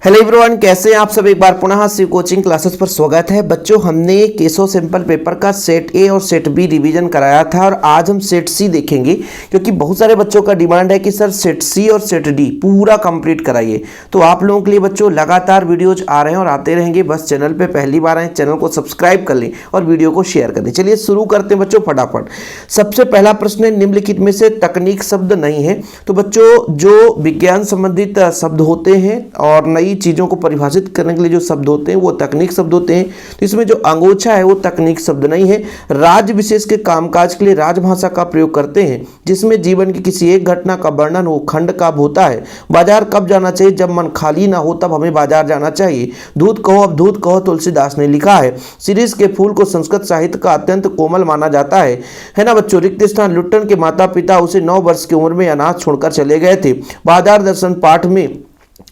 Hello everyone, कैसे हैं आप सब। एक बार पुनः शिव कोचिंग क्लासेस पर स्वागत है। बच्चों, हमने केसो सिंपल पेपर का सेट ए और सेट बी रिवीजन कराया था और आज हम सेट सी देखेंगे, क्योंकि बहुत सारे बच्चों का डिमांड है कि सर सेट सी और सेट डी पूरा कंप्लीट कराइए। तो आप लोगों के लिए बच्चों लगातार वीडियोज आ रहे हैं और आते रहेंगे। बस चैनल पर पहली बार आए, चैनल को सब्सक्राइब कर लें और वीडियो को शेयर कर दें। चलिए शुरू करते हैं बच्चों फटाफट। सबसे पहला प्रश्न है, निम्नलिखित में से तकनीक शब्द नहीं है। तो बच्चों, जो विज्ञान संबंधित शब्द होते हैं और नई चीजों को परिभाषित करने के लिए जो शब्द होते हैं वो तकनीक शब्द होते हैं। तो इसमें जो अंगोछा है वो तकनीक शब्द नहीं है। राज्य विशेष के कामकाज के लिए राजभाषा का प्रयोग करते हैं, जिसमें जीवन की किसी एक घटना का वर्णन हो, खंड काव्य होता है। बाजार कब जाना चाहिए? जब मन खाली ना हो तब हमें बाजार जाना चाहिए। दूध कहो अब दूध कहो, तुलसीदास ने लिखा है। शिरीष के फूल को संस्कृत साहित्य का अत्यंत कोमल माना जाता है ना बच्चों। रिक्त स्थान, लुट्टन के माता पिता उसे 9 वर्ष की उम्र में अनाथ छोड़कर चले गए थे। बाजार दर्शन पाठ में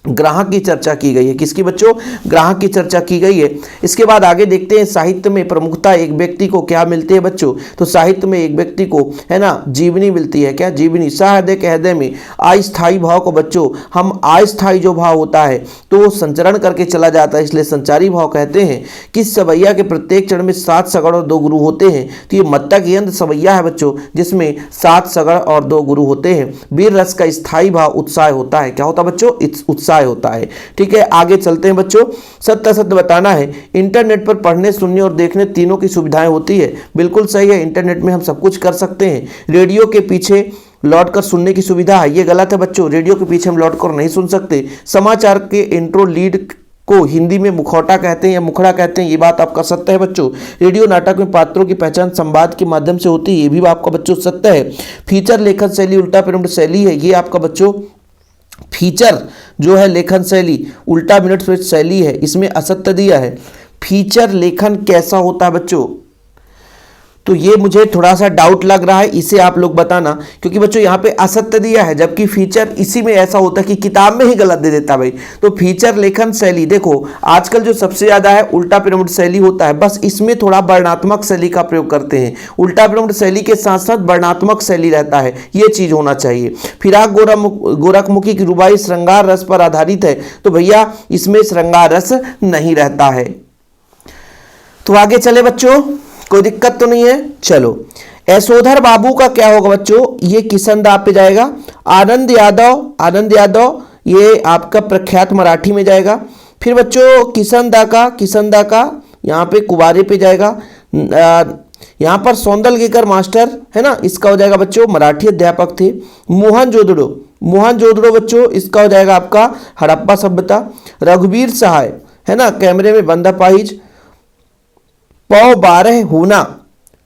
ग्राहक की चर्चा की गई है। किसकी बच्चों? ग्राहक की चर्चा की गई है। इसके बाद आगे देखते हैं, साहित्य में प्रमुखता एक व्यक्ति को क्या मिलती है बच्चों? तो साहित्य में एक व्यक्ति को है ना जीवनी मिलती है। क्या जीवनी? सहृदय कहदय में अस्थायी भाव को बच्चों हम अस्थायी जो भाव होता है तो संचरण करके चला जाता है, इसलिए संचारी भाव कहते हैं। किस सवैया के प्रत्येक चरण में 7 सगड़ और 2 गुरु होते हैं? तो ये मत्तक यंत्र सवैया है बच्चों, जिसमें 7 सगड़ और 2 गुरु होते हैं। वीर रस का स्थायी भाव उत्साह होता है। क्या होता है बच्चों? उत्साह होता है। ठीक है, आगे चलते हैं बच्चों। सत्य असत्य बताना है। इंटरनेट पर पढ़ने, सुनने और देखने तीनों की सुविधाएं होती है। बिल्कुल सही है, इंटरनेट में हम सब कुछ कर सकते हैं। रेडियो के पीछे लौटकर सुनने की सुविधा है, ये गलत है बच्चों। रेडियो के पीछे हम लौटकर नहीं सुन सकते। समाचार के इंट्रो लीड को हिंदी में मुखौटा कहते हैं या मुखड़ा कहते हैं, ये बात आपका सत्य है बच्चों। रेडियो नाटक में पात्रों की पहचान संवाद के माध्यम से होती है, ये भी आपका बच्चों सत्य है। फीचर लेखन शैली उल्टा पिरामिड शैली है, ये आपका बच्चों फीचर जो है लेखन शैली उल्टा पिरामिड शैली है, इसमें असत्य दिया है। फीचर लेखन कैसा होता है बच्चों? तो ये मुझे थोड़ा सा डाउट लग रहा है, इसे आप लोग बताना, क्योंकि बच्चों यहाँ पे असत्य दिया है, जबकि फीचर इसी में ऐसा होता है कि किताब में ही गलत दे देता भाई। तो फीचर लेखन शैली देखो, आजकल जो सबसे ज्यादा है उल्टा पिरामिड शैली होता है, बस इसमें थोड़ा वर्णात्मक शैली का प्रयोग करते हैं। उल्टा पिरामिड शैली के साथ साथ वर्णात्मक शैली रहता है, ये चीज होना चाहिए। फिराक गोरखमुखी की रुबाई श्रृंगार रस पर आधारित है, तो भैया इसमें श्रृंगार रस नहीं रहता है। तो आगे चले बच्चों, कोई दिक्कत तो नहीं है। चलो, यशोधर बाबू का क्या होगा बच्चों? ये किशन दा पे जाएगा। आनंद यादव ये आपका प्रख्यात मराठी में जाएगा। फिर बच्चों किशन दा का यहाँ पे कुवारे पे जाएगा। यहाँ पर सौंदलगेकर मास्टर है ना, इसका हो जाएगा बच्चों मराठी अध्यापक थे। मोहनजोदड़ो बच्चों, इसका हो जाएगा आपका हड़प्पा सभ्यता। रघुवीर सहाय है ना, कैमरे में बंद अपाहिज। पौ 12 होना,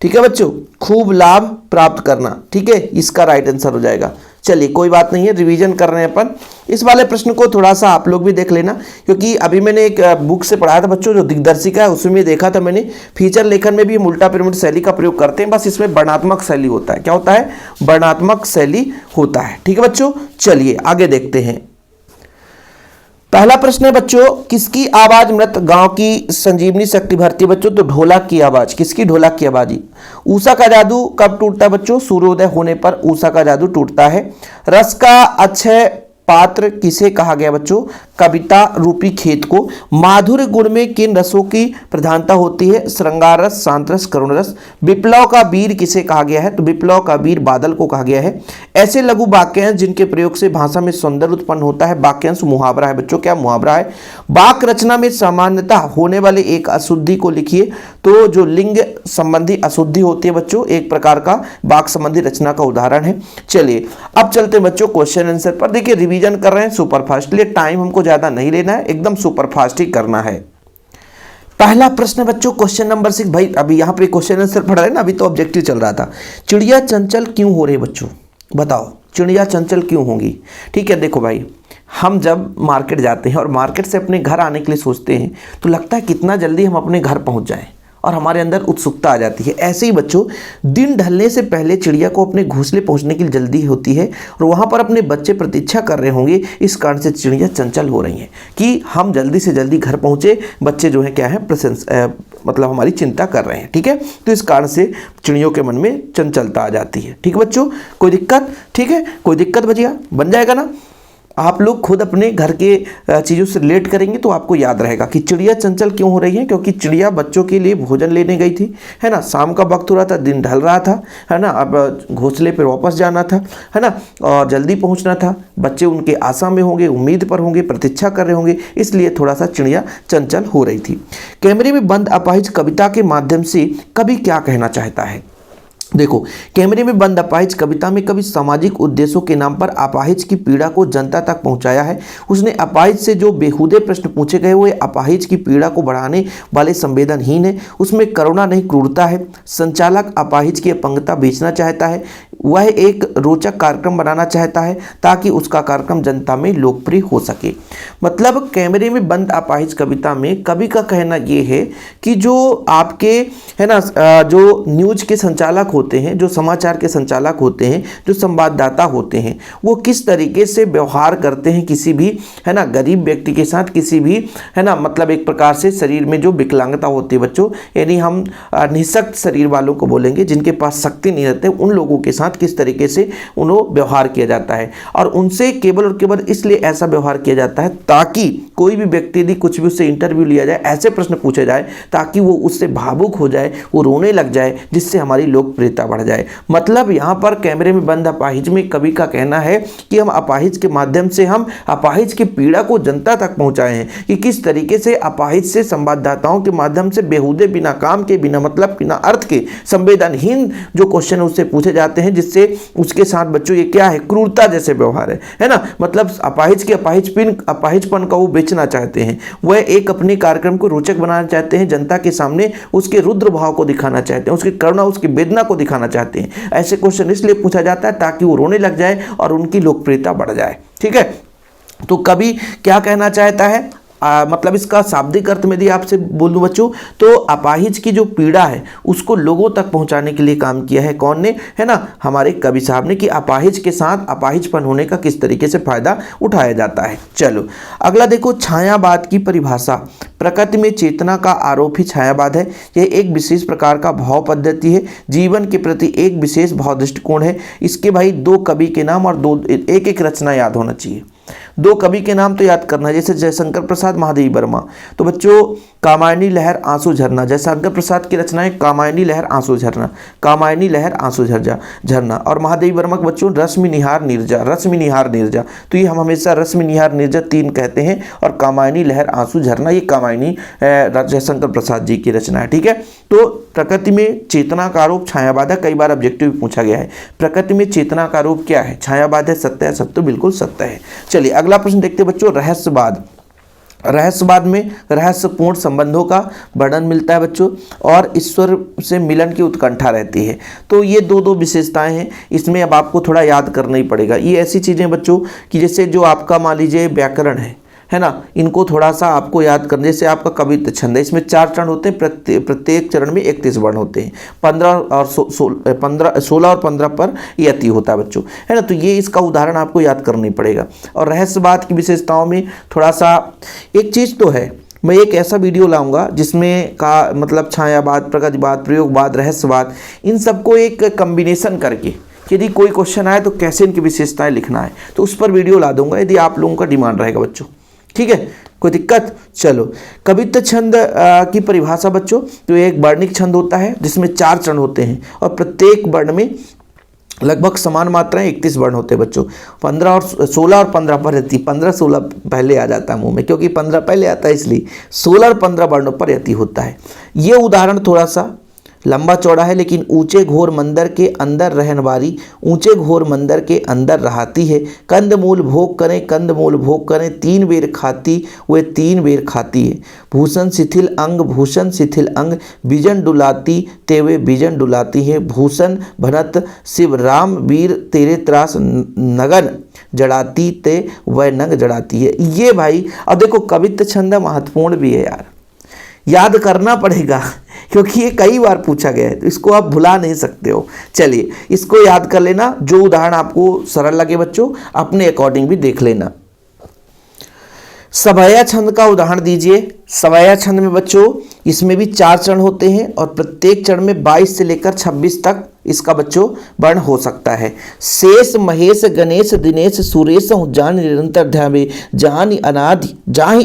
ठीक है बच्चों, खूब लाभ प्राप्त करना, ठीक है, इसका राइट आंसर हो जाएगा। चलिए कोई बात नहीं है, रिवीजन कर रहे हैं अपन। इस वाले प्रश्न को थोड़ा सा आप लोग भी देख लेना, क्योंकि अभी मैंने एक बुक से पढ़ाया था बच्चों, जो दिग्दर्शिका है उसमें देखा था मैंने। फीचर लेखन में भी हम उल्टा पिरामिड शैली का प्रयोग करते हैं, बस इसमें वर्णात्मक शैली होता है। क्या होता है? वर्णात्मक शैली होता है। ठीक है बच्चों, चलिए आगे देखते हैं। पहला प्रश्न है बच्चों, किसकी आवाज मृत गांव की संजीवनी शक्ति भरती है बच्चों? तो ढोलक की आवाज। किसकी? ढोलक की आवाज। ऊषा का जादू कब टूटता है बच्चों? सूर्योदय होने पर ऊषा का जादू टूटता है। रस का अक्षय पात्र किसे कहा गया बच्चों? कविता रूपी खेत को। माधुर्य गुण में किन रसों की प्रधानता होती है? श्रृंगार रस, शांत रस, करुण रस। विप्लव का वीर किसे कहा गया है? तो विप्लव का वीर बादल को कहा गया है। ऐसे लघु वाक्यांश जिनके प्रयोग से भाषा में सौंदर्य उत्पन्न होता है, वाक्यांश मुहावरा है बच्चों। क्या मुहावरा है? वाक्य रचना में सामान्यतः होने वाले एक अशुद्धि को लिखिए। तो जो लिंग संबंधी अशुद्धि होती है बच्चों, एक प्रकार का वाक्य संबंधी रचना का उदाहरण है। चलिए अब चलते हैं बच्चों क्वेश्चन आंसर पर। देखिए रिवीजन कर रहे हैं सुपर फास्ट, लिए टाइम हमको ज्यादा नहीं लेना है, एकदम सुपर फास्ट ही करना है। पहला प्रश्न बच्चों, क्वेश्चन नंबर 6। भाई अभी यहाँ पे क्वेश्चन आंसर पढ़ रहे हैं ना, अभी तो ऑब्जेक्टिव चल रहा था। चिड़िया चंचल क्यों हो रही बच्चों? बताओ, चिड़िया चंचल क्यों होंगी? ठीक है, देखो भाई, हम जब मार्केट जाते हैं और मार्केट से अपने घर आने के लिए सोचते हैं तो लगता है कितना जल्दी हम अपने घर पहुंच जाएं, और हमारे अंदर उत्सुकता आ जाती है। ऐसे ही बच्चों, दिन ढलने से पहले चिड़िया को अपने घोंसले पहुंचने की जल्दी होती है और वहां पर अपने बच्चे प्रतीक्षा कर रहे होंगे। इस कारण से चिड़िया चंचल हो रही हैं कि हम जल्दी से जल्दी घर पहुंचे। बच्चे जो है क्या है, मतलब हमारी चिंता कर रहे हैं। ठीक है, तो इस कारण से चिड़ियों के मन में चंचलता आ जाती है। ठीक है बच्चों, कोई दिक्कत? ठीक है, कोई दिक्कत बचिया बन जाएगा ना। आप लोग खुद अपने घर के चीज़ों से रिलेट करेंगे तो आपको याद रहेगा कि चिड़िया चंचल क्यों हो रही है, क्योंकि चिड़िया बच्चों के लिए भोजन लेने गई थी, है ना। शाम का वक्त हो रहा था, दिन ढल रहा था, है ना। अब घोंसले पर वापस जाना था, है ना, और जल्दी पहुंचना था। बच्चे उनके आशा में होंगे, उम्मीद पर होंगे, प्रतीक्षा कर रहे होंगे, इसलिए थोड़ा सा चिड़िया चंचल हो रही थी। कैमरे में बंद अपाहिज कविता के माध्यम से कवि क्या कहना चाहता है। देखो, कैमरे में बंद अपाहिज कविता में कवि सामाजिक उद्देश्यों के नाम पर अपाहिज की पीड़ा को जनता तक पहुंचाया है। उसने अपाहिज से जो बेहुदे प्रश्न पूछे गए वो अपाहिज की पीड़ा को बढ़ाने वाले संवेदनहीन है। उसमें करुणा नहीं क्रूरता है। संचालक अपाहिज की अपंगता बेचना चाहता है। वह एक रोचक कार्यक्रम बनाना चाहता है ताकि उसका कार्यक्रम जनता में लोकप्रिय हो सके। मतलब कैमरे में बंद अपाहिज कविता में कवि का कहना ये है कि जो आपके, है ना, जो न्यूज़ के संचालक होते हैं, जो समाचार के संचालक होते हैं, जो संवाददाता होते हैं, वो किस तरीके से व्यवहार करते हैं किसी भी, है ना, गरीब व्यक्ति के साथ, किसी भी, है ना, मतलब एक प्रकार से शरीर में जो विकलांगता होती है बच्चों, यानी हम निःशक्त शरीर वालों को बोलेंगे, जिनके पास शक्ति नहीं रहते, उन लोगों के साथ किस तरीके से उन्हें व्यवहार किया जाता है। और उनसे केवल और केवल इसलिए ऐसा व्यवहार किया जाता है ताकि कोई भी व्यक्ति यदि कुछ भी उससे इंटरव्यू लिया जाए, ऐसे प्रश्न पूछे जाए ताकि वो उससे भावुक हो जाए, वो रोने लग जाए, जिससे हमारी लोकप्रियता बढ़ जाए। मतलब यहाँ पर कैमरे में बंद अपाहिज में कवि का कहना है कि हम अपाहिज के माध्यम से हम अपाहिज की पीड़ा को जनता तक पहुंचाए हैं कि किस तरीके से अपाहिज से संवाददाताओं के माध्यम से बेहुदे, बिना काम के, बिना मतलब, बिना अर्थ के, संवेदनहीन जो क्वेश्चन उससे पूछे जाते हैं, जिससे उसके साथ बच्चों ये क्या है, क्रूरता जैसे व्यवहार है ना। मतलब अपाहिज के अपाहिजपन का वो बेचना चाहते हैं। वह एक अपने कार्यक्रम को रोचक बनाना चाहते हैं, जनता के सामने उसके रुद्र भाव को दिखाना चाहते हैं, उसकी करुणा, उसकी वेदना को दिखाना चाहते हैं। ऐसे क्वेश्चन इसलिए पूछा जाता है ताकि वो रोने लग जाए और उनकी लोकप्रियता बढ़ जाए। ठीक है, तो कवि क्या कहना चाहता है, मतलब इसका शाब्दिक अर्थ में यदि आपसे बोलूं बच्चों, तो अपाहिज की जो पीड़ा है उसको लोगों तक पहुंचाने के लिए काम किया है। कौन ने, है ना, हमारे कवि साहब ने, कि अपाहिज के साथ अपाहिजपन होने का किस तरीके से फायदा उठाया जाता है। चलो अगला देखो, छायावाद की परिभाषा। प्रकृति में चेतना का आरोप ही छायावाद है। यह एक विशेष प्रकार का भाव पद्धति है, जीवन के प्रति एक विशेष भाव दृष्टिकोण है। इसके भाई दो कवि के नाम और एक एक रचना याद होना चाहिए। दो कवि के नाम तो याद करना है, जैसे जयशंकर प्रसाद, महादेवी वर्मा। तो बच्चों, कामायनी लहर आंसू झरना, जयशंकर प्रसाद की रचनाएं कामायनी लहर आंसू झरना, कामायनी लहर आंसू झरना। और महादेवी वर्मा के बच्चों रश्मि निहार नीरजा, रश्मि निहार नीरजा। तो ये हम हमेशा रश्मि निहार नीरजा 3 कहते हैं, और कामायनी लहर आंसू झरना ये कामायनी जयशंकर प्रसाद जी की रचना है। ठीक है, तो प्रकृति में चेतना का आरोप छायावाद है। कई बार ऑब्जेक्टिव पूछा गया है, प्रकृति में चेतना का आरोप क्या है, छायावाद है, सत्य है, सत्य बिल्कुल सत्य है। चलिए अगला प्रश्न देखते हैं बच्चों, रहस्यवाद। रहस्यवाद में रहस्यपूर्ण संबंधों का वर्णन मिलता है बच्चों, और ईश्वर से मिलन की उत्कंठा रहती है। तो ये दो विशेषताएं हैं, इसमें अब आपको थोड़ा याद करना ही पड़ेगा। ये ऐसी चीज़ें बच्चों कि जैसे जो आपका मान लीजिए व्याकरण है ना, इनको थोड़ा सा आपको याद करने से, आपका कवित्त छंद है, इसमें 4 चरण होते हैं, प्रत्येक चरण में 31 वर्ण होते हैं, 16 और 15 पर यति होता है बच्चों, है ना। तो ये इसका उदाहरण आपको याद करना ही पड़ेगा। और रहस्यवाद की विशेषताओं में थोड़ा सा एक चीज़ तो है, मैं एक ऐसा वीडियो लाऊंगा जिसमें का मतलब छायावाद, प्रगतिवाद, प्रयोगवाद, रहस्यवाद, इन सबको एक कम्बिनेशन करके यदि कोई क्वेश्चन आए तो कैसे इनकी विशेषताएं लिखना है, तो उस पर वीडियो ला दूंगा यदि आप लोगों का डिमांड रहेगा बच्चों। ठीक है, कोई दिक्कत। चलो, कवित्त छंद की परिभाषा बच्चों, तो एक वर्णिक छंद होता है जिसमें 4 चरण होते हैं, और प्रत्येक वर्ण में लगभग समान मात्राएं 31 वर्ण होते हैं बच्चों। 16 और 15 पर यति, 15-16 पहले आ जाता है मुंह में, क्योंकि 15 पहले आता है, इसलिए 16 और 15 वर्णों पर यति होता है। ये उदाहरण थोड़ा सा लंबा चौड़ा है, लेकिन ऊंचे घोर मंदिर के अंदर रहनवारी, ऊंचे घोर मंदिर के अंदर रहाती है। कंदमूल भोग करें, कंदमूल भोग करें, 3 बेर खाती वे 3 बेर खाती है। भूषण शिथिल अंग, भूषण शिथिल अंग, बिजन डुलाती ते वे बिजन डुलाती है। भूषण भनत शिव राम वीर, तेरे त्रास नगन जड़ाती ते वह नग जड़ाती है। ये भाई, अब देखो कवित्त छंद महत्वपूर्ण भी है यार, याद करना पड़ेगा, क्योंकि ये कई बार पूछा गया है, तो इसको आप भुला नहीं सकते हो। चलिए इसको याद कर लेना, जो उदाहरण आपको सरल लगे बच्चों अपने अकॉर्डिंग भी देख लेना। सभया छंद का उदाहरण दीजिए। सवैया छंद में बच्चों इसमें भी 4 चरण होते हैं और प्रत्येक चरण में 22 से लेकर 26 तक इसका बच्चों वर्ण हो सकता है। शेष महेश गणेश दिनेश सुरेश जान निरंतर ध्यावे जाहि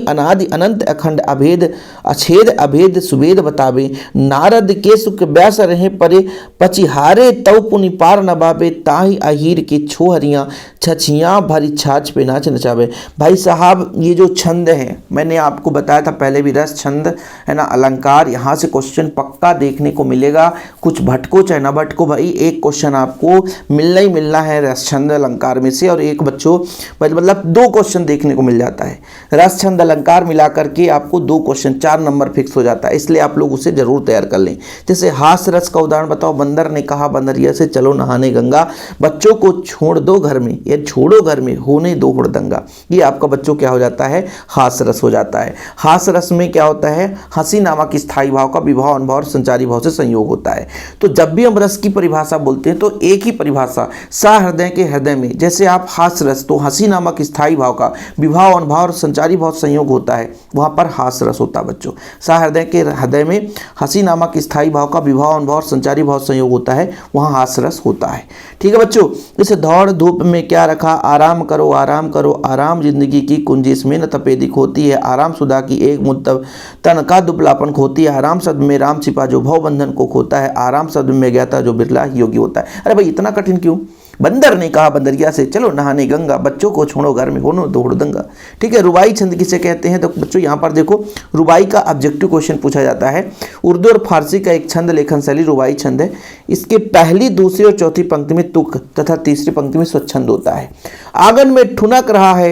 अनादि अनंत अखंड अभेद अछेद अभेद सुभेद बतावे नारद के सुख व्यास रहे परे पचिहारे तव पुनि पार न बाबे ताहि अहीर के छोहरियाँ छछियाँ भरी छाछ पे नाच नचावे। भाई साहब ये जो छंद है मैंने आपको बताया था पहले भी, रस छंद है ना, अलंकार, यहाँ से क्वेश्चन पक्का देखने को मिलेगा। कुछ भटको चाहे ना भटको भाई, एक क्वेश्चन आपको मिलना ही मिलना है रस छंद अलंकार में से, और एक बच्चों मतलब 2 क्वेश्चन देखने को मिल जाता है। रस छंद अलंकार मिला करके आपको 2 क्वेश्चन 4 नंबर फिक्स हो जाता है, इसलिए आप लोग उसे जरूर तैयार कर लें। जैसे हास रस का उदाहरण बताओ, बंदर ने कहा बंदरिया से चलो नहाने गंगा, बच्चों को छोड़ दो घर में या छोड़ो घर में होने दो हुड़दंगा। ये आपका बच्चों क्या हो जाता है, हास रस हो जाता है। हास रस में क्या होता है, हंसी नामक स्थायी भाव का विभाव अनुभव और संचारी भाव से संयोग होता है। तो जब भी हम रस की परिभाषा बोलते हैं तो एक ही परिभाषा सहृदय के हृदय में, जैसे आप हास रस तो हंसी नामक स्थायी भाव का विभाव अनुभव और संचारी भाव संयोग होता है, वहां पर हास रस होता है बच्चों। सहृदय के हृदय में हंसी नामक स्थायी भाव का विभाव अनुभव और संचारी भाव संयोग होता है, वहां हास रस होता है। ठीक है बच्चों। इसे दौड़ धूप में क्या रखा, आराम करो आराम जिंदगी की कुंजी इसमें न तपेदिक होती है, आराम सुधा की एक मुद्दब तन का दुबलापन खोती है, आराम शब्द में राम छिपा जो भव बंधन को खोता है, आराम शब्द में ज्ञाता जो बिरला योगी होता है। अरे भाई इतना कठिन क्यों? बंदर ने कहा बंदरिया से चलो नहाने गंगा, बच्चों को छोड़ो घर में होनो दो हुड़दंगा। ठीक है। रुबाई छंद किसे कहते हैं? तो बच्चों यहाँ पर देखो रुबाई का ऑब्जेक्टिव क्वेश्चन पूछा जाता है। उर्दू और फारसी का एक छंद लेखन शैली रुबाई छंद है। इसके पहली, दूसरी और चौथी पंक्ति में तुक तथा तीसरी पंक्ति में स्वच्छंद होता है। आंगन में ठुनक रहा है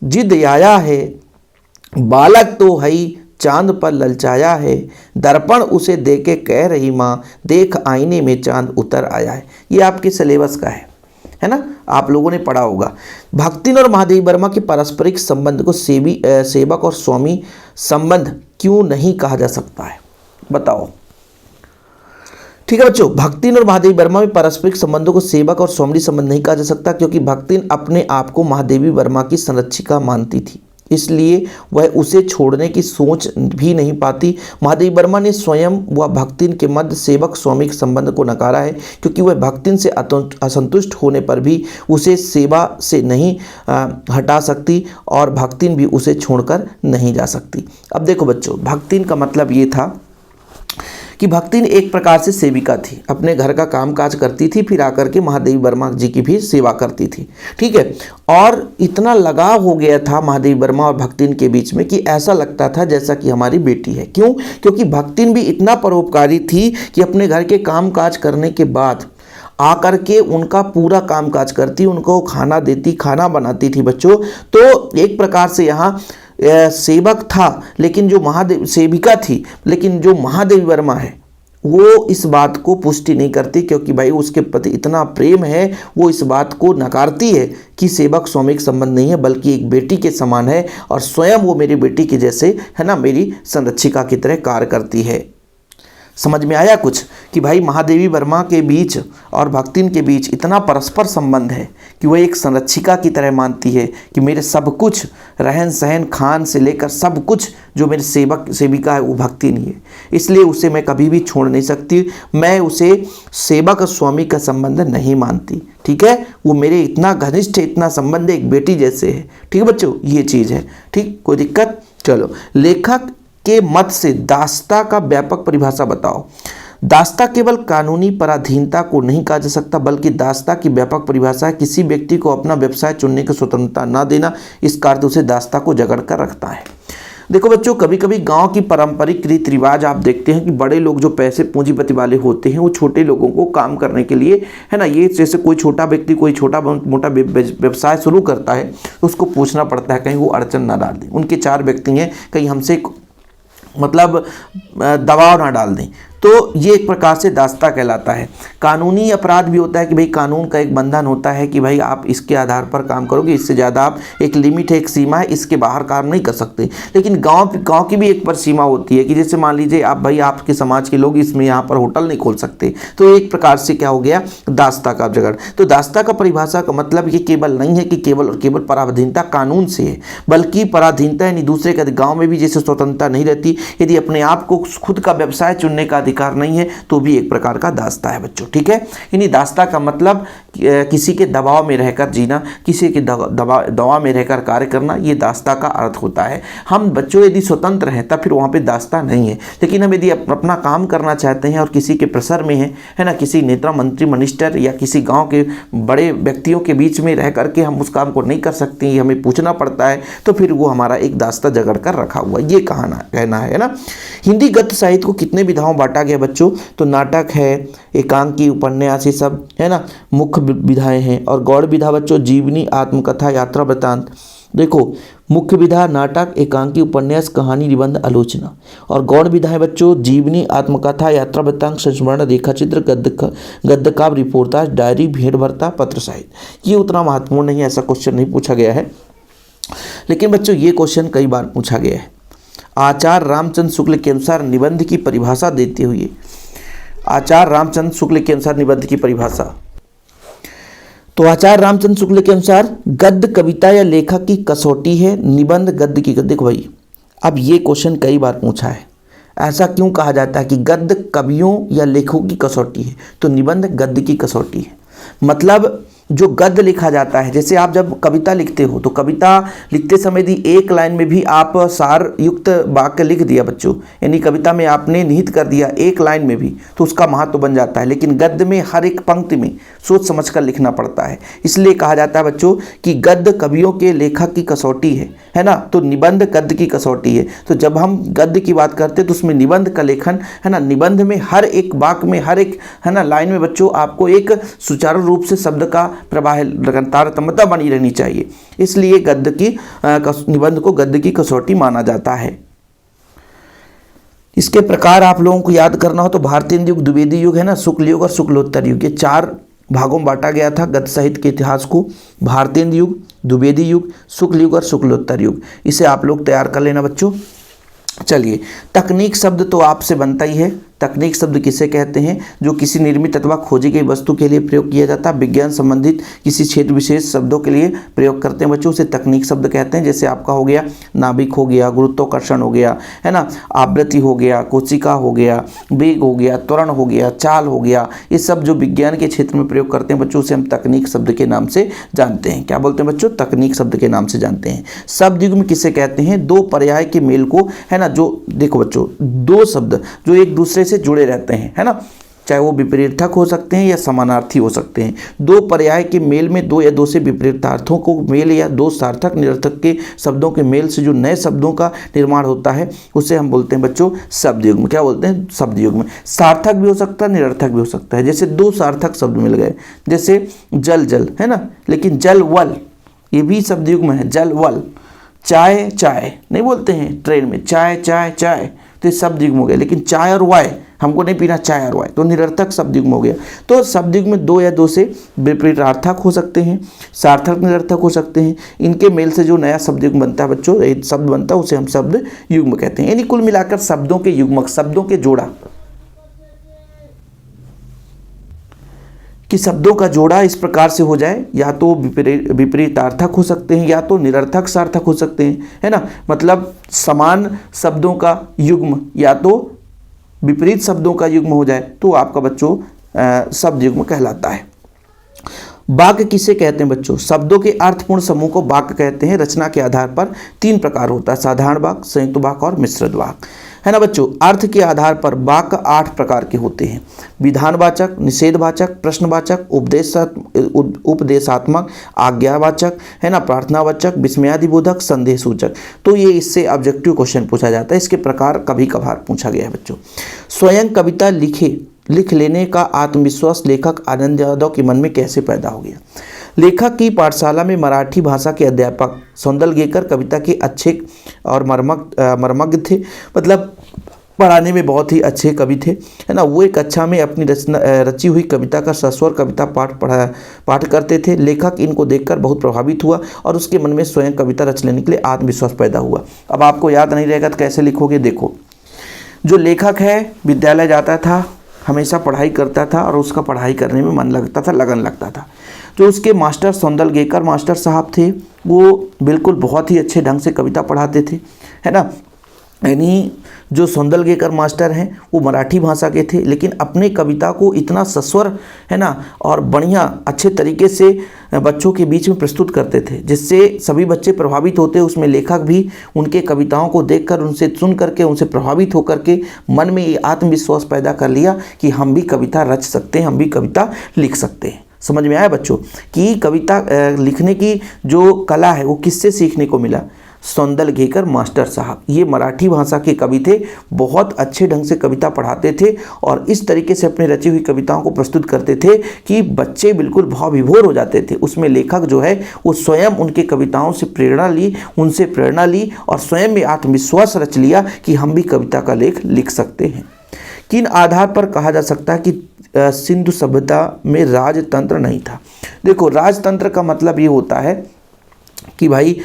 जिद आया है, बालक तो हई चांद पर ललचाया है, दर्पण उसे देके कह रही माँ देख आईने में चांद उतर आया है। ये आपके सिलेबस का है ना, आप लोगों ने पढ़ा होगा। भक्तिन और महादेवी वर्मा के पारस्परिक संबंध को सेवक और स्वामी संबंध क्यों नहीं कहा जा सकता है, बताओ। ठीक है बच्चों, भक्तिन और महादेवी वर्मा में पारस्परिक संबंधों को सेवक और स्वामी संबंध नहीं कहा जा सकता, क्योंकि भक्तिन अपने आप को महादेवी वर्मा की संरक्षिका मानती थी, इसलिए वह उसे छोड़ने की सोच भी नहीं पाती। महादेवी वर्मा ने स्वयं व भक्तिन के मध्य सेवक स्वामी के संबंध को नकारा है, क्योंकि वह भक्तिन से असंतुष्ट होने पर भी उसे सेवा से नहीं हटा सकती और भक्तिन भी उसे छोड़कर नहीं जा सकती। अब देखो बच्चों, भक्तिन का मतलब ये था कि भक्तिन एक प्रकार से सेविका थी, अपने घर का काम काज करती थी, फिर आकर के महादेवी वर्मा जी की भी सेवा करती थी। ठीक है। और इतना लगाव हो गया था महादेवी वर्मा और भक्तिन के बीच में कि ऐसा लगता था जैसा कि हमारी बेटी है। क्यों? क्योंकि भक्तिन भी इतना परोपकारी थी कि अपने घर के काम काज करने के बाद आकर के उनका पूरा काम काज करती, उनको खाना देती, खाना बनाती थी बच्चों। तो एक प्रकार से यहाँ सेवक था, लेकिन जो महादेव सेविका थी, लेकिन जो महादेवी वर्मा है वो इस बात को पुष्टि नहीं करती, क्योंकि भाई उसके प्रति इतना प्रेम है, वो इस बात को नकारती है कि सेवक स्वामी का संबंध नहीं है, बल्कि एक बेटी के समान है और स्वयं वो मेरी बेटी के जैसे है ना, मेरी संरक्षिका की तरह कार्य करती है। समझ में आया कुछ कि भाई महादेवी वर्मा के बीच और भक्तिन के बीच इतना परस्पर संबंध है कि वह एक संरक्षिका की तरह मानती है कि मेरे सब कुछ, रहन सहन खान से लेकर सब कुछ जो मेरे सेवक सेविका है वो भक्तिन ही है, इसलिए उसे मैं कभी भी छोड़ नहीं सकती, मैं उसे सेवक स्वामी का संबंध नहीं मानती। ठीक है। वो मेरे इतना घनिष्ठ है, इतना संबंध एक बेटी जैसे है। ठीक है बच्चों, ये चीज़ है। ठीक, कोई दिक्कत? चलो, लेखक के मत से दास्ता का व्यापक परिभाषा बताओ। दास्ता केवल कानूनी पराधीनता को नहीं कहा जा सकता, बल्कि दास्ता की व्यापक परिभाषा है किसी व्यक्ति को अपना व्यवसाय चुनने की स्वतंत्रता न देना। इसका अर्थ उसे दास्ता को जकड़ कर रखता है। देखो बच्चों, कभी कभी गांव की पारंपरिक रीति रिवाज आप देखते हैं कि बड़े लोग जो पैसे पूंजीपति वाले होते हैं वो छोटे लोगों को काम करने के लिए है ना, ये जैसे कोई छोटा व्यक्ति कोई छोटा मोटा व्यवसाय शुरू करता है तो उसको पूछना पड़ता है कहीं वो अड़चन ना डाल दें। उनके 4 व्यक्ति हैं, कहीं हमसे मतलब दबाव ना डाल दें। तो ये एक प्रकार से दास्ता कहलाता है। कानूनी अपराध भी होता है कि भाई कानून का एक बंधन होता है कि भाई आप इसके आधार पर काम करोगे, इससे ज़्यादा आप, एक लिमिट है, एक सीमा है, इसके बाहर काम नहीं कर सकते। लेकिन गांव की भी एक पर सीमा होती है कि जैसे मान लीजिए आप, भाई आपके समाज के लोग इसमें यहाँ पर होटल नहीं खोल सकते, तो एक प्रकार से क्या हो गया, दास्ता का झगड़। तो दास्ता का परिभाषा का मतलब ये केवल नहीं है कि केवल और केवल पराधीनता कानून से है, बल्कि पराधीनता यानी दूसरे के गाँव में भी जैसे स्वतंत्रता नहीं रहती, यदि अपने आप को खुद का व्यवसाय चुनने का अधिकार नहीं है तो भी एक प्रकार का दास्ता है बच्चों। ठीक है, यानी दास्ता का मतलब किसी के दबाव में रहकर जीना, किसी के दबाव में रहकर कार्य करना, ये दास्ता का अर्थ होता है। हम बच्चों यदि स्वतंत्र हैं तब फिर वहाँ पे दास्ता नहीं है, लेकिन हम यदि अपना काम करना चाहते हैं और किसी के प्रेशर में है ना, किसी नेता, मंत्री, मिनिस्टर या किसी गाँव के बड़े व्यक्तियों के बीच में रह करके हम उस काम को नहीं कर सकते, हमें पूछना पड़ता है, तो फिर वो हमारा एक दास्ता जगड़ कर रखा हुआ, ये कहना है ना। हिंदी गद्य साहित्य को कितने विधाओं बांटा गया बच्चों, तो नाटक है, एकांकी, उपन्यास, ये सब है ना मुख्य विधाएं हैं। और गौड़ विधा बच्चों जीवनी, आत्मकथा, यात्रा वृतांत। देखो, मुख्य विधा नाटक, एकांकी, उपन्यास, कहानी, निबंध, आलोचना। और गौड़ विधाएं बच्चों जीवनी, आत्मकथा, यात्रा वृतांत, संस्मरण, रेखाचित्र, गद्य काव्य, रिपोर्टाज, डायरी, भेंट भरता, पत्र साहित्य। ये उतना महत्वपूर्ण नहीं है, ऐसा क्वेश्चन नहीं पूछा गया है, लेकिन बच्चों ये क्वेश्चन कई बार पूछा गया है। आचार्य रामचंद्र शुक्ल के अनुसार निबंध की परिभाषा देते हुए, आचार्य रामचंद्र शुक्ल के अनुसार निबंध की परिभाषा, तो आचार्य रामचंद्र शुक्ल के अनुसार गद्य कविता या लेखक की कसौटी है, निबंध गद्य की। देखो भाई, अब ये क्वेश्चन कई बार पूछा है, ऐसा क्यों कहा जाता है कि गद्य कवियों या लेखकों की कसौटी है, तो निबंध गद्य की कसौटी है। मतलब जो गद्य लिखा जाता है, जैसे आप जब कविता लिखते हो तो कविता लिखते समय यदि एक लाइन में भी आप सार युक्त वाक्य लिख दिया बच्चों, यानी कविता में आपने निहित कर दिया एक लाइन में भी, तो उसका महत्व बन जाता है। लेकिन गद्य में हर एक पंक्ति में सोच समझ कर लिखना पड़ता है, इसलिए कहा जाता है बच्चों कि गद्य कवियों के लेखक की कसौटी है ना, तो निबंध गद्य की कसौटी है। तो जब हम गद्य की बात करते हैं तो उसमें निबंध का लेखन है ना, निबंध में हर एक वाक्य में, हर एक है ना लाइन में बच्चों आपको एक सुचारू रूप से शब्द का प्रवाह, तारतम्यता बनी रहनी चाहिए, इसलिए गद्य की निबंध को गद्य की कसौटी माना जाता है। इसके प्रकार आप लोगों को याद करना हो तो भारतीय युग, द्विवेदी युग है ना, शुक्ल युग और शुक्लोत्तर युग, ये 4 भागों में बांटा गया था गद्य साहित्य के इतिहास को। भारतीय युग, द्विवेदी युग, शुक्ल युग और शुक्लोत्तर युग, इसे आप लोग तैयार कर लेना बच्चों। चलिए, तकनीक शब्द तो आपसे बनता ही है। तकनीक शब्द किसे कहते हैं, जो किसी निर्मित अथवा खोजी गई वस्तु के लिए प्रयोग किया जाता है, विज्ञान संबंधित किसी क्षेत्र विशेष शब्दों के लिए प्रयोग करते हैं बच्चों, उसे तकनीक शब्द कहते हैं। जैसे आपका हो गया नाभिक हो गया, गुरुत्वाकर्षण हो गया है ना, आवृत्ति हो गया, कोशिका हो गया, वेग हो गया, त्वरण हो गया, चाल हो गया, ये सब जो विज्ञान के क्षेत्र में प्रयोग करते हैं बच्चों, उसे हम तकनीक शब्द के नाम से जानते हैं। क्या बोलते हैं बच्चों, तकनीक शब्द के नाम से जानते हैं। शब्द युग्म किसे कहते हैं, दो पर्याय के मेल को है ना, जो देखो बच्चों, दो शब्द जो एक दूसरे से जुड़े रहते हैं है ना, चाहे वो विपरीतक हो सकते हैं या समानार्थी हो सकते हैं। दो पर्याय के मेल में दो या दो से विपरीतार्थों को मेल या दो सार्थक निरर्थक के शब्दों के मेल से जो नए शब्दों का निर्माण होता है उसे हम बोलते हैं बच्चों शब्द युग्म। क्या बोलते हैं, शब्द युग्म। सार्थक भी हो सकता है, निरर्थक भी हो सकता है। जैसे दो सार्थक शब्द मिल गए, जैसे जल जल है ना, लेकिन जल वल ये भी शब्द युग्म है, जल वल। चाय चाय नहीं बोलते हैं ट्रेन में, चाय चाय चाय, तो ये शब्द युग्म हो गया। लेकिन चाय और वाय, हमको नहीं पीना चाय और वाय, तो निरर्थक शब्द युग्म हो गया। तो शब्द युग्म में दो या दो से विपरीतार्थक हो सकते हैं, सार्थक निरर्थक हो सकते हैं। इनके मेल से जो नया शब्द युग्म बनता है बच्चों, एक शब्द बनता है, उसे हम शब्द युग्म कहते हैं। यानी कुल मिलाकर शब्दों के युग्मक, शब्दों के जोड़ा, कि शब्दों का जोड़ा इस प्रकार से हो जाए, या तो विपरीतार्थक हो सकते हैं या तो निरर्थक सार्थक हो सकते हैं है ना। मतलब समान शब्दों का युग्म या तो विपरीत शब्दों का युग्म हो जाए तो आपका बच्चों शब्द युग्म कहलाता है। वाक्य किसे कहते हैं बच्चों, शब्दों के अर्थपूर्ण समूह को वाक्य कहते हैं। रचना के आधार पर 3 प्रकार होता है, साधारण वाक्य, संयुक्त वाक्य और मिश्रित वाक्य है ना बच्चों। अर्थ के आधार पर वाक्य 8 प्रकार के होते हैं, विधानवाचक, निषेधवाचक, प्रश्नवाचक, उपदेशात्मक, आज्ञावाचक है ना, प्रार्थनावाचक, विस्मयादिबोधक, संदेह सूचक। तो ये इससे ऑब्जेक्टिव क्वेश्चन पूछा जाता है, इसके प्रकार कभी कभार पूछा गया है बच्चों। स्वयं कविता लिख लेने का आत्मविश्वास लेखक आनंद यादव के मन में कैसे पैदा हो गया। लेखक की पाठशाला में मराठी भाषा के अध्यापक सौंदलगेकर कविता के अच्छे और मर्मज्ञ थे। मतलब पढ़ाने में बहुत ही अच्छे कवि थे, है ना। वो एक कक्षा में अपनी रची हुई कविता का सस्वर कविता पाठ करते थे। लेखक इनको देखकर बहुत प्रभावित हुआ और उसके मन में स्वयं कविता रच लेने के लिए आत्मविश्वास पैदा हुआ। अब आपको याद नहीं रहेगा तो कैसे लिखोगे, देखो। जो लेखक है विद्यालय जाता था, हमेशा पढ़ाई करता था और उसका पढ़ाई करने में मन लगता था, लगन लगता था। जो उसके मास्टर सौंदलगेकर मास्टर साहब थे, वो बिल्कुल बहुत ही अच्छे ढंग से कविता पढ़ाते थे, है ना। यानी जो सौंदलगेकर मास्टर हैं वो मराठी भाषा के थे, लेकिन अपने कविता को इतना सस्वर, है ना, और बढ़िया अच्छे तरीके से बच्चों के बीच में प्रस्तुत करते थे, जिससे सभी बच्चे प्रभावित होते। उसमें लेखक भी उनके कविताओं को देखकर, उनसे सुन करके, उनसे प्रभावित होकर के मन में ये आत्मविश्वास पैदा कर लिया कि हम भी कविता रच सकते हैं, हम भी कविता लिख सकते हैं। समझ में आया बच्चों कि कविता लिखने की जो कला है वो किससे सीखने को मिला? सौंदलगेकर मास्टर साहब, ये मराठी भाषा के कवि थे, बहुत अच्छे ढंग से कविता पढ़ाते थे और इस तरीके से अपनी रची हुई कविताओं को प्रस्तुत करते थे कि बच्चे बिल्कुल भाव विभोर हो जाते थे। उसमें लेखक जो है वो स्वयं उनके कविताओं से प्रेरणा ली, उनसे प्रेरणा ली और स्वयं में आत्मविश्वास रच लिया कि हम भी कविता का लेख लिख सकते हैं। किन आधार पर कहा जा सकता है कि सिंधु सभ्यता में राजतंत्र नहीं था? देखो, राजतंत्र का मतलब ये होता है कि भाई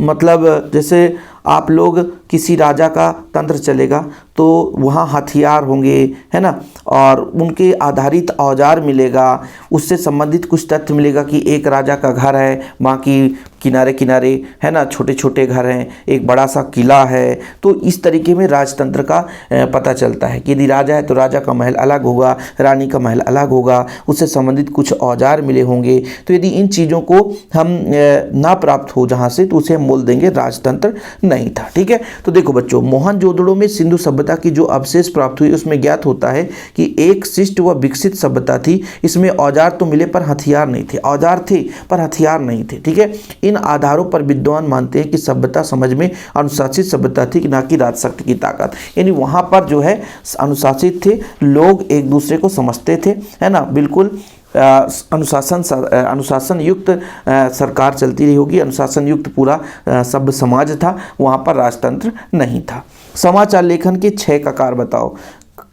मतलब जैसे आप लोग किसी राजा का तंत्र चलेगा तो वहाँ हथियार होंगे, है ना, और उनके आधारित औजार मिलेगा, उससे संबंधित कुछ तथ्य मिलेगा कि एक राजा का घर है, बाकी किनारे किनारे, है ना, छोटे छोटे घर हैं, एक बड़ा सा किला है। तो इस तरीके में राजतंत्र का पता चलता है कि यदि राजा है तो राजा का महल अलग होगा, रानी का महल अलग होगा, उससे संबंधित कुछ औजार मिले होंगे। तो यदि इन चीज़ों को हम ना प्राप्त हो जहाँ से, तो उसे हम बोल देंगे राजतंत्र नहीं था। ठीक है, तो देखो बच्चों, मोहनजोदड़ो में सिंधु सभ्यता की जो अवशेष प्राप्त हुई उसमें ज्ञात होता है कि एक शिष्ट व विकसित सभ्यता थी। इसमें औजार तो मिले पर हथियार नहीं थे, औजार थे पर हथियार नहीं थे। ठीक है, इन आधारों पर विद्वान मानते हैं कि सभ्यता समझ में अनुशासित सभ्यता थी, ना कि राजशक्ति की ताकत। यानी वहाँ पर जो है अनुशासित थे, लोग एक दूसरे को समझते थे, है ना, बिल्कुल अनुशासन युक्त सरकार चलती रही होगी, अनुशासन युक्त पूरा सभ्य समाज था, वहाँ पर राजतंत्र नहीं था। समाचार लेखन के 6 ककार बताओ।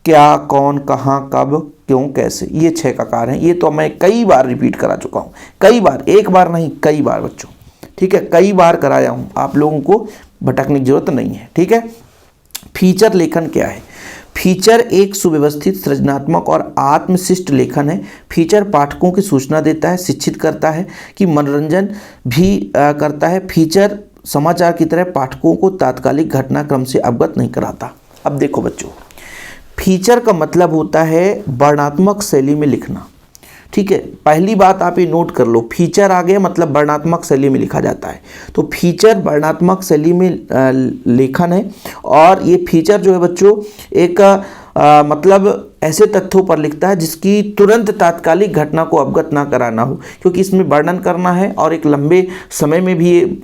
क्या, कौन, कहाँ, कब, क्यों, कैसे, ये 6 ककार हैं। ये तो मैं कई बार रिपीट करा चुका हूँ, कई बार, एक बार नहीं कई बार बच्चों। ठीक है, कई बार कराया हूँ, आप लोगों को भटकने की जरूरत नहीं है। ठीक है, फीचर लेखन क्या है? फीचर एक सुव्यवस्थित, सृजनात्मक और आत्मशिष्ट लेखन है। फीचर पाठकों की सूचना देता है, शिक्षित करता है कि मनोरंजन भी करता है। फीचर समाचार की तरह पाठकों को तात्कालिक घटनाक्रम से अवगत नहीं कराता। अब देखो बच्चों, फीचर का मतलब होता है वर्णनात्मक शैली में लिखना। ठीक है, पहली बात आप ये नोट कर लो, फीचर आ गया मतलब वर्णनात्मक शैली में लिखा जाता है। तो फीचर वर्णनात्मक शैली में लेखन है और ये फीचर जो है बच्चों एक मतलब ऐसे तथ्यों पर लिखता है जिसकी तुरंत तात्कालिक घटना को अवगत ना कराना हो, क्योंकि इसमें वर्णन करना है और एक लंबे समय में भी ये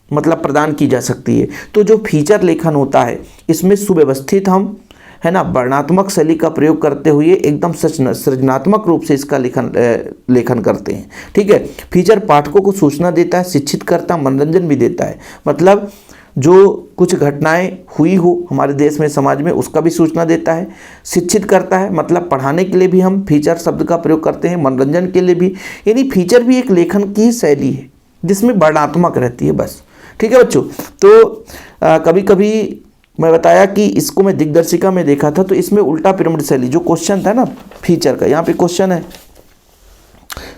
मतलब प्रदान की जा सकती है। तो जो फीचर लेखन होता है इसमें सुव्यवस्थित हम, है ना, वर्णनात्मक शैली का प्रयोग करते हुए एकदम सृजनात्मक रूप से इसका लेखन करते हैं। ठीक है, फीचर पाठकों को सूचना देता है, शिक्षित करता, मनोरंजन भी देता है। मतलब जो कुछ घटनाएं हुई हो हमारे देश में, समाज में, उसका भी सूचना देता है। शिक्षित करता है मतलब पढ़ाने के लिए भी हम फीचर शब्द का प्रयोग करते हैं, मनोरंजन के लिए भी। यानी फीचर भी एक लेखन की शैली है जिसमें वर्णनात्मक रहती है बस। ठीक है बच्चों, तो कभी कभी मैं बताया कि इसको मैं दिग्दर्शिका में देखा था, तो इसमें उल्टा पिरामिड शैली जो क्वेश्चन था ना फीचर का, यहाँ पे क्वेश्चन है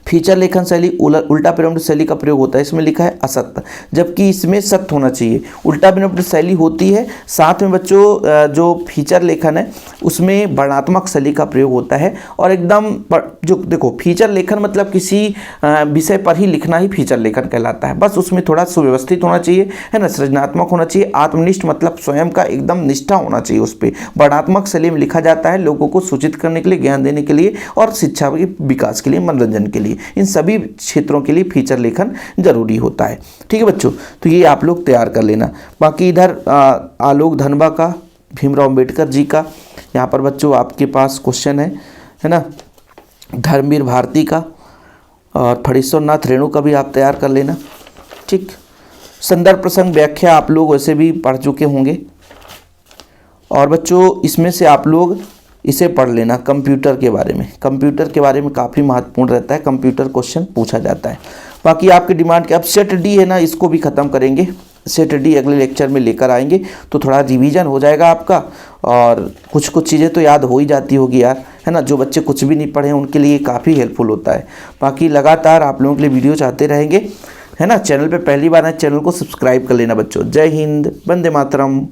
फीचर लेखन शैली उल्टा पिरामिड शैली का प्रयोग होता है। इसमें लिखा है असत्य, जबकि इसमें सत्य होना चाहिए। उल्टा पिरामिड शैली होती है, साथ में बच्चों जो फीचर लेखन है उसमें वर्णनात्मक शैली का प्रयोग होता है। और एकदम जो देखो, फीचर लेखन मतलब किसी विषय पर ही लिखना ही फीचर लेखन कहलाता है। बस उसमें थोड़ा सुव्यवस्थित होना चाहिए, है ना, सृजनात्मक होना चाहिए, आत्मनिष्ठ मतलब स्वयं का एकदम निष्ठा होना चाहिए उस पर। वर्णनात्मक शैली में लिखा जाता है लोगों को सूचित करने के लिए, ज्ञान देने के लिए और शिक्षा के विकास के लिए, मनोरंजन के लिए। इन सभी क्षेत्रों के लिए फीचर लेखन जरूरी होता है। ठीक है बच्चों, तो ये आप लोग तैयार कर लेना। बाकी इधर आलोक धनबा का, भीमराव अंबेडकर जी का, यहाँ पर बच्चों आपके पास क्वेश्चन है ना, धर्मवीर भारती का और फणीश्वर नाथ रेणु का भी आप तैयार कर लेना। ठीक, संदर्भ प्रसंग व्याख्या आप लोग वैसे भी पढ़ चुके होंगे। और बच्चों इसमें से आप लोग इसे पढ़ लेना, कंप्यूटर के बारे में। कंप्यूटर के बारे में काफ़ी महत्वपूर्ण रहता है, कंप्यूटर क्वेश्चन पूछा जाता है। बाकी आपकी डिमांड के अब सेट डी है ना, इसको भी ख़त्म करेंगे। सेट डी अगले लेक्चर में लेकर आएंगे तो थोड़ा रिवीजन हो जाएगा आपका, और कुछ कुछ चीज़ें तो याद हो ही जाती होगी यार, है ना। जो बच्चे कुछ भी नहीं पढ़े हैं उनके लिए काफ़ी हेल्पफुल होता है। बाकी लगातार आप लोगों के लिए वीडियो चाहते रहेंगे, है ना। चैनल पे पहली बार आए, चैनल को सब्सक्राइब कर लेना बच्चों। जय हिंद, वंदे मातरम।